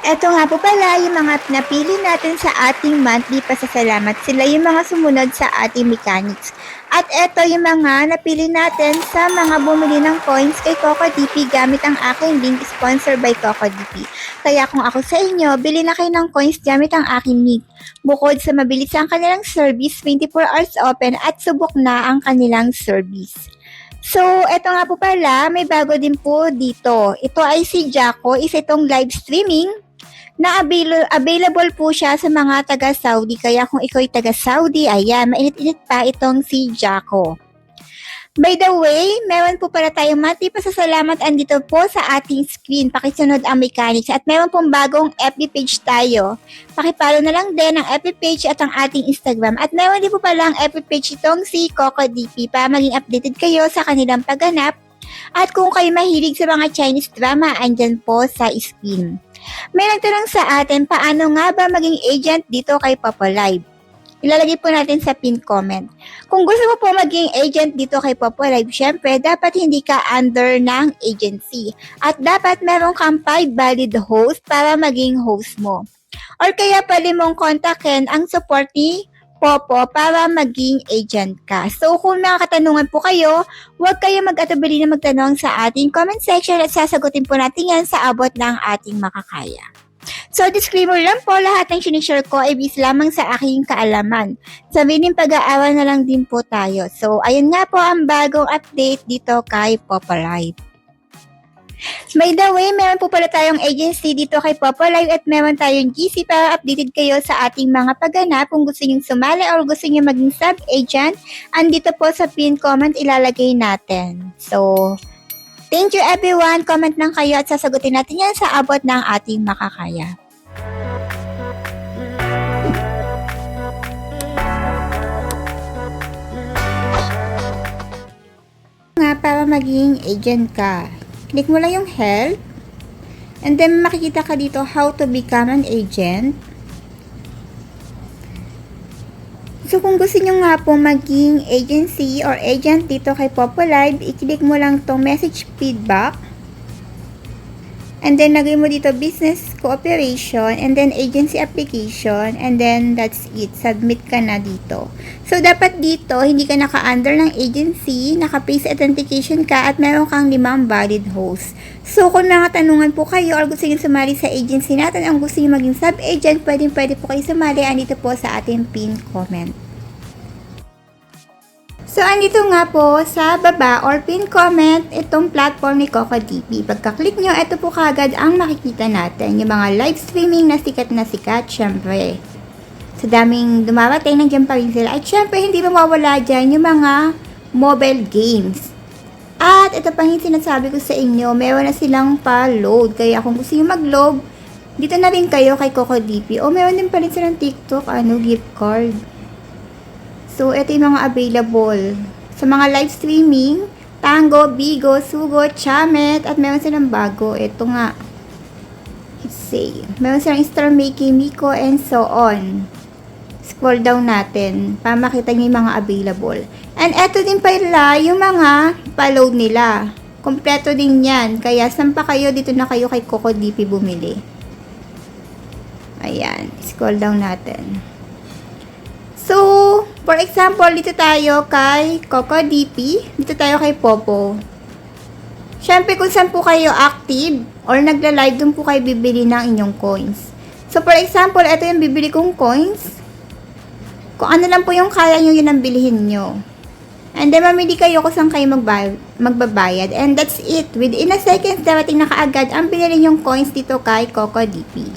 Eto nga po pala yung mga napili natin sa ating monthly pasasalamat. Sila yung mga sumunod sa ating mechanics. At eto yung mga napili natin sa mga bumili ng coins kay CocoDP gamit ang aking link sponsored by CocoDP. Kaya kung ako sa inyo, bili na kayo ng coins gamit ang aking link. Bukod sa mabilis ang kanilang service, 24 hours open at subok na ang kanilang service. So, eto nga po pala, may bago din po dito. Ito ay si Jaco, isa itong live streaming na available po siya sa mga taga-Saudi. Kaya kung ikaw ay taga-Saudi, ayan, mainit-init pa itong si Jaco. By the way, meron po pala tayong monthly pasasalamat andito po sa ating screen. Pakisunod ang mechanics. At meron pong bagong FB page tayo. Pakipollow na lang din ang FB page at ang ating Instagram. At meron din po pala ang FB page itong si CocoDP para maging updated kayo sa kanilang pagganap. At kung kayo mahilig sa mga Chinese drama, andyan po sa screen. May nagtanong sa atin, paano nga ba maging agent dito kay Popo Live? Ilalagay po natin sa pin comment. Kung gusto mo po maging agent dito kay Popo Live, syempre, dapat hindi ka under ng agency. At dapat meron kang 5 valid host para maging host mo. Or kaya pwede mong kontakin ang support ni Popo para maging agent ka. So, kung mga katanungan po kayo, huwag kayo mag-atubili na magtanong sa ating comment section at sasagutin po natin yan sa abot ng ating makakaya. So, disclaimer lang po, lahat ng sinishare ko ay based lamang sa aking kaalaman. Sabihin pag-aaral na lang din po tayo. So, ayun nga po ang bagong update dito kay Popo Live. By the way, meron po pala tayong agency dito kay Popo Live at meron tayong GC para updated kayo sa ating mga pagganap. Kung gusto nyo sumali or gusto nyo maging sub-agent, andito po sa pin comment ilalagay natin. So, thank you everyone. Comment lang kayo at sasagutin natin yan sa abot ng ating makakaya. Nga para maging agent ka. Click mo lang yung help. And then makikita ka dito how to become an agent. So kung gusto nyo nga po maging agency or agent dito kay Popo Live, i-click mo lang tong message feedback. And then lagay mo dito business cooperation and then agency application and then that's it. Submit ka na dito. So dapat dito hindi ka naka-under ng agency, naka-face authentication ka at meron kang 5 valid host. So kung mga tanungan po kayo or gusto niyo sumali sa agency natin, ang gusto niyo maging sub-agent, pwede po kayo sumali. Andito po sa ating pin comment. So, andito nga po sa baba or pin comment itong platform ni CocoDP. Pagka-click nyo, ito po kagad ang makikita natin. Yung mga live streaming na sikat, syempre. Sa daming dumarating, nandiyan pa rin sila. At syempre, hindi mawawala dyan yung mga mobile games. At ito pang yung sinasabi ko sa inyo, meron na silang pa-load. Kaya kung gusto nyo mag-load, dito na rin kayo kay CocoDP. O meron din pa rin silang TikTok, gift card. So, ito yung mga available. Sa mga live streaming, Tango, Bigo, Sugo, Chamet, at meron silang bago. Ito nga. Let's see. Meron silang Star Making, Miko, and so on. Scroll down natin para makita nyo yung mga available. And ito din pala yung mga pa-load nila. Kompleto din yan. Kaya, saan pa kayo? Dito na kayo kay CocoDP bumili. Ayan. Scroll down natin. So, for example, dito tayo kay CocoDP, dito tayo kay Popo. Siyempre, kung saan po kayo active or nagla-live, dun po kayo bibili ng inyong coins. So, for example, ito yung bibili kong coins. Kung ano lang po yung kaya nyo, yun ang bilihin nyo. And then, mamili kayo kung saan kayo magbabayad. And that's it. Within a second, darating na kaagad ang binili nyong coins dito kay CocoDP.